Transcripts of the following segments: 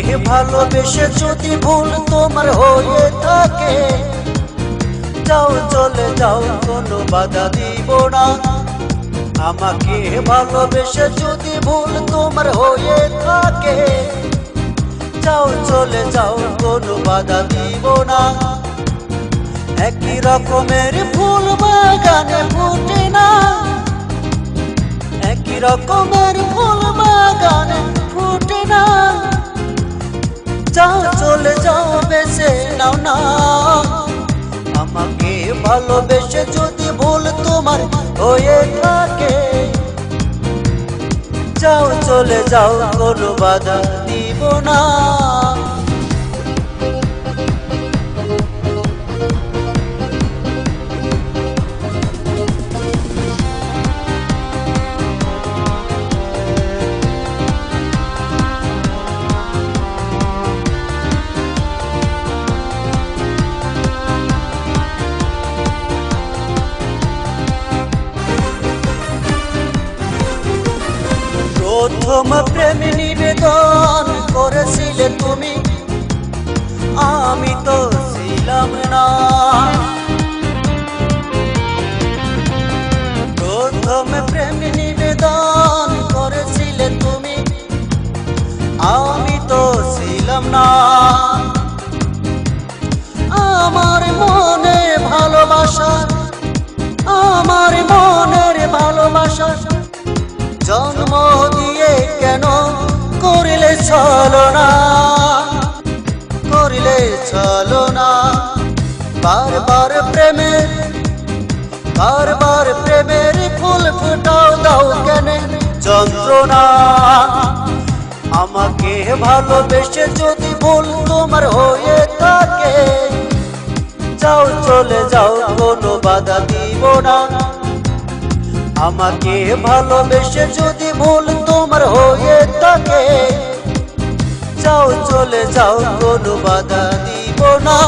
ভালোবেসে যদি ভুল তোমার হয়ে থাকে, যাও চলে যাও, কোনো বাধা দিব না। আমাকে ভালোবেসে যদি ভুল তোমার হয়ে থাকে, যাও চলে যাও, কোনো বাধা দিব না। একই রকমের ফুল বাগানে ফুটে না, একই রকমের ফুল বাগানে ফুটে না। যাও চলে যাও, বেঁচে নাও না। আমাকে ভালোবেসে যদি ভুল তোমার হয়ে থাকে, যাও চলে যাও, কোনো বাধা দিব না। প্রথম প্রেম নিবেদন করেছিলে তুমি, আমি তো ছিলাম না। প্রথম প্রেম নিবেদন করেছিলে তুমি, আমি তো ছিলাম না। আমার মনে ভালোবাসা, আমার মনের ভালোবাসা জন্ম দিয়ে কেন করিলে ছলনা, করিলে ছলনা। বারবার প্রেমের, বারবার প্রেমের ফুল ফুটাও দাও কেন যন্ত্রণা। আমাকে ভালোবেসে যদি ভুল তোমার হয়ে থাকে, যাও চলে যাও, কোনো বাধা দিব না। আমাকে ভালোবেসে যদি ভুল তোমার হয়ে থাকে, যাও চলে যাও, কোনো বাধা দিব না।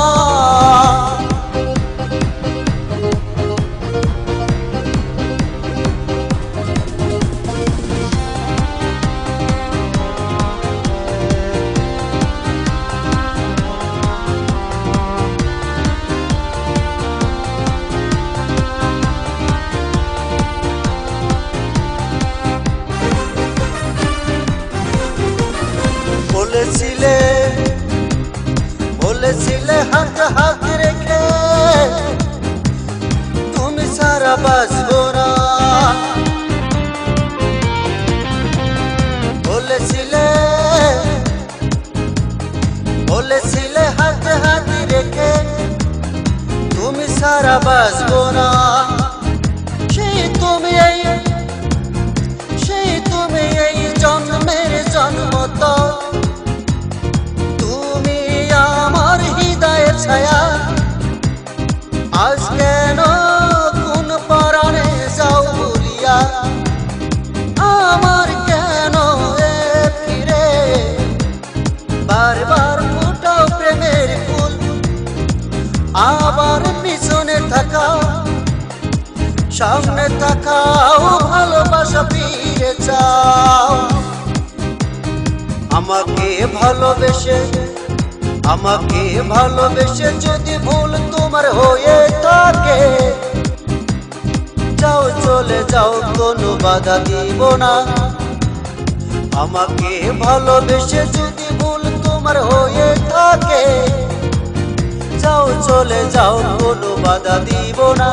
বলেছিলে, বলেছিলে হাত হাত রেখে তুমি সারা বাঁচবো না। বলেছিলে, বলেছিলে হাত হাত রেখে তুমি সারা বাঁচবো না। সেই তুমি এই, সেই তুমি এই জন্মের জন্ম তো ছায়া। আজ কেন কোন পরাণে যাও ভুলিয়া, আমার কেন ফিরে বারবার ফুটাও প্রেমের ফুল। আবার পিছনে থাকাও, সামনে তাকাও, ভালোবাসা ফিরে চাও। আমাকে ভালোবেসে, আমাকে ভালোবেসে যদি ভুল তোমার হয়ে থাকে, যাও চলে যাও, কোনো বাধা দিব না। আমাকে ভালোবেসে যদি ভুল তোমার হয়ে থাকে, যাও চলে যাও, কোনো বাধা দিব না।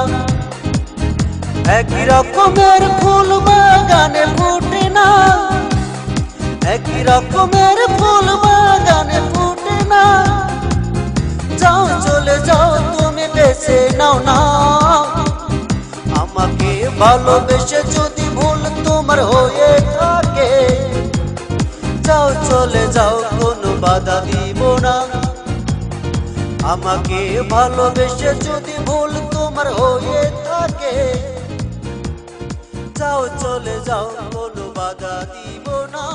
একই রকমের ফুল বাগানে ফুটে না, একই রকমের ফুল বাগানে ফুটে না। যাও চলে যাও, তুমি বেঁচে নাও না। আমাকে ভালোবেসে যদি ভুল তোমার হয়ে থাকে, যাও চলে যাও, কোনো বাধা দিব না। আমাকে ভালোবেসে যদি ভুল তোমার হয়ে থাকে, যাও চলে যাও, কোনো বাধা দিব না।